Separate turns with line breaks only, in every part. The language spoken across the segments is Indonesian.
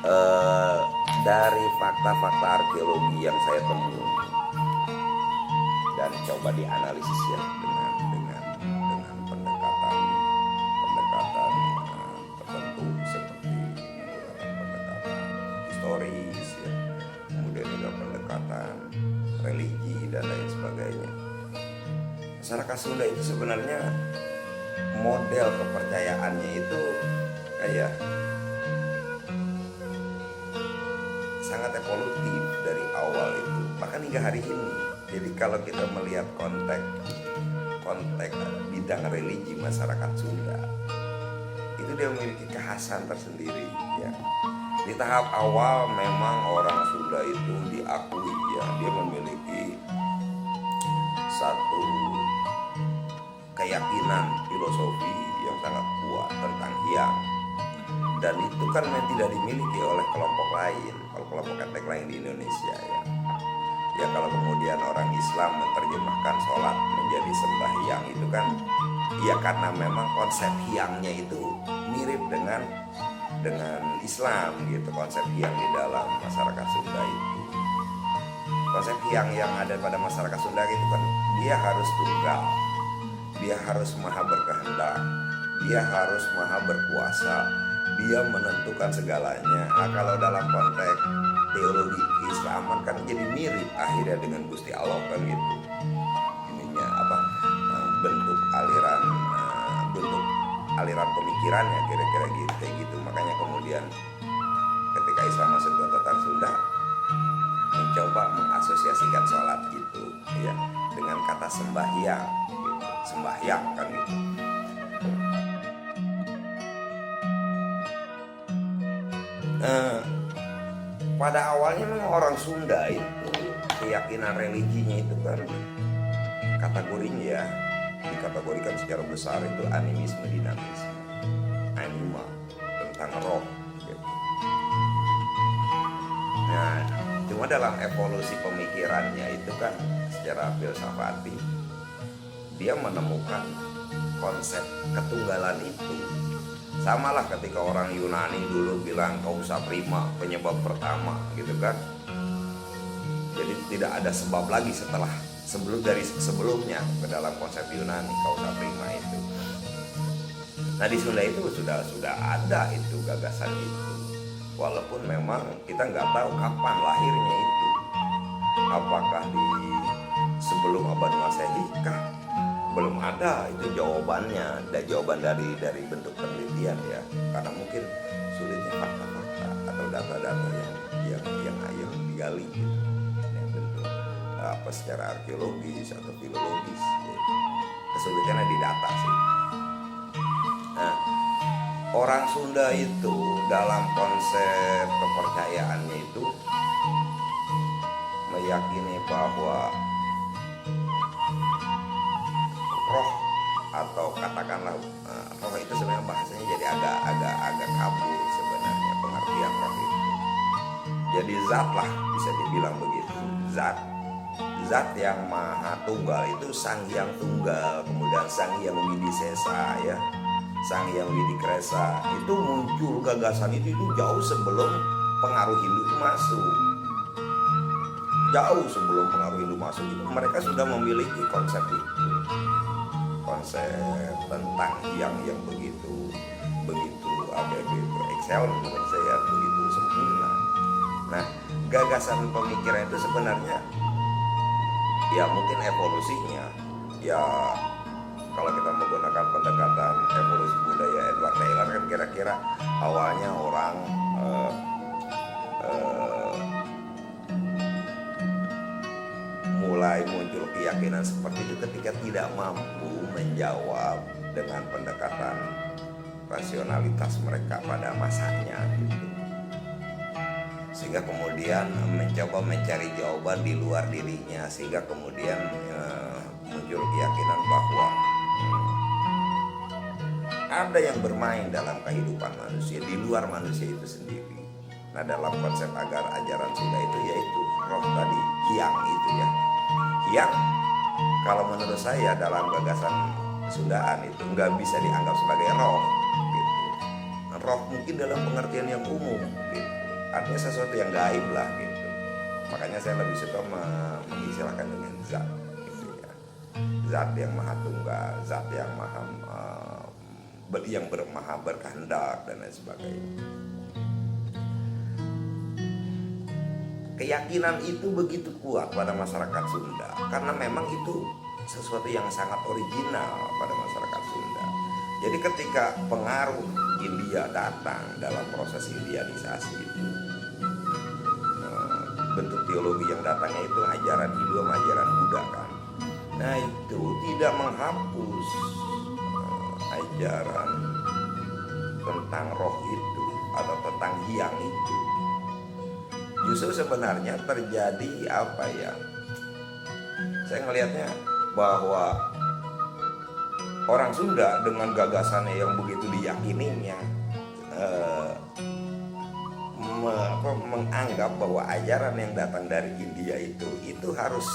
eh, dari fakta-fakta arkeologi yang saya temui dan coba dianalisis ya dengan pendekatan tertentu seperti menggunakan pendekatan historis ya, kemudian juga pendekatan religi dan lain sebagainya. Masyarakat Sunda itu sebenarnya model kepercayaannya itu kayak sangat evolutif dari awal itu, bahkan hingga hari ini. Jadi kalau kita melihat konteks bidang religi masyarakat Sunda, itu dia memiliki kekhasan tersendiri ya. Di tahap awal memang orang Sunda itu diakui ya, dia memiliki satu keyakinan filosofi yang sangat kuat tentang hyang, dan itu kan tidak dimiliki oleh kelompok lain, kalau kelompok etnik lain di Indonesia ya kalau kemudian orang Islam menerjemahkan sholat menjadi sembahyang itu kan ya karena memang konsep hyangnya itu mirip dengan Islam gitu. Konsep hyang di dalam masyarakat Sunda itu, konsep hyang yang ada pada masyarakat Sunda itu kan dia harus tunggal, dia harus maha berkehendak, dia harus maha berkuasa, dia menentukan segalanya. Nah kalau dalam konteks teologi keislaman kan jadi mirip akhirnya dengan Gusti Allah kan gitu. Ininya apa bentuk aliran pemikirannya kira-kira gitu kayak gitu. Makanya kemudian ketika Islam masuk ke tataran Sunda mencoba mengasosiasikan sholat gitu ya dengan kata sembahyang gitu. Sembahyang kan gitu. Pada awalnya memang orang Sunda itu keyakinan religinya itu kan kategorinya ya dikategorikan secara besar itu animisme, dinamisme, anima, tentang roh gitu. Nah cuma dalam evolusi pemikirannya itu kan secara filsafati dia menemukan konsep ketunggalan itu. Samalah ketika orang Yunani dulu bilang causa prima, penyebab pertama gitu kan. Jadi tidak ada sebab lagi sebelumnya ke dalam konsep Yunani causa prima itu. Nah di Sunda itu sudah ada itu gagasan itu. Walaupun memang kita nggak tahu kapan lahirnya itu. Apakah di sebelum abad Masehi kah? Belum ada itu jawabannya, ada jawaban dari bentuk penelitian ya, karena mungkin sulitnya fakta-fakta atau data-data yang digali gitu, yang bentuk apa secara arkeologis atau filologis ya. Kesulitannya di data sih. Nah orang Sunda itu dalam konsep kepercayaannya itu meyakini bahwa roh atau katakanlah roh itu sebenarnya bahasanya jadi agak kabur sebenarnya pengertian roh itu. Jadi zat lah bisa dibilang begitu, zat yang maha tunggal itu Sang Hyang Tunggal, kemudian Sang Hyang Widisesa ya, Sang Hyang Widikresa itu muncul gagasan itu jauh sebelum pengaruh Hindu itu masuk. Jauh sebelum pengaruh Hindu masuk itu mereka sudah memiliki konsep itu. Konsep tentang yang begitu apa itu excel menurut saya begitu sempurna. Nah gagasan pemikiran itu sebenarnya ya mungkin evolusinya ya kalau kita menggunakan pendekatan evolusi budaya Edward Taylor kan kira-kira awalnya orang mulai muncul keyakinan seperti itu ketika tidak mampu menjawab dengan pendekatan rasionalitas mereka pada masanya gitu. Sehingga kemudian mencoba mencari jawaban di luar dirinya, sehingga kemudian muncul keyakinan bahwa ada yang bermain dalam kehidupan manusia di luar manusia itu sendiri. Nah dalam konsep ajaran Sunda itu yaitu roh tadi, hyang itu ya. Hyang kalau menurut saya dalam gagasan Sundaan itu nggak bisa dianggap sebagai roh gitu. Roh mungkin dalam pengertian yang umum gitu. artinya sesuatu yang gaib lah gitu. Makanya saya lebih suka mengistilahkan dengan zat gitu ya. Zat yang maha tunggal, zat yang maha berkehendak dan lain sebagainya. Keyakinan itu begitu kuat pada masyarakat Sunda karena memang itu sesuatu yang sangat original pada masyarakat Sunda. Jadi ketika pengaruh India datang dalam proses Indianisasi itu, bentuk teologi yang datangnya itu ajaran Hindu sama ajaran Buddha kan. Nah itu tidak menghapus ajaran tentang roh itu atau tentang hyang itu. Justru sebenarnya terjadi apa ya? Saya ngelihatnya bahwa orang Sunda dengan gagasannya yang begitu diyakininya menganggap bahwa ajaran yang datang dari India itu harus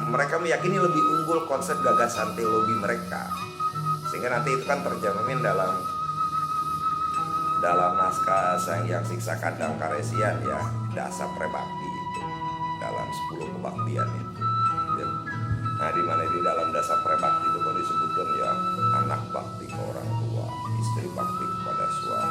mereka meyakini lebih unggul konsep gagasan teologi mereka, sehingga nanti itu kan tercermin dalam naskah Sang Hyang Siksa Kandang Karesian ya, Dasa Prebakti itu dalam 10 kebaktian itu ya. Nah di mana di dalam Dasa Prebakti itu kalau disebutkan ya anak bakti ke orang tua, istri bakti kepada suami,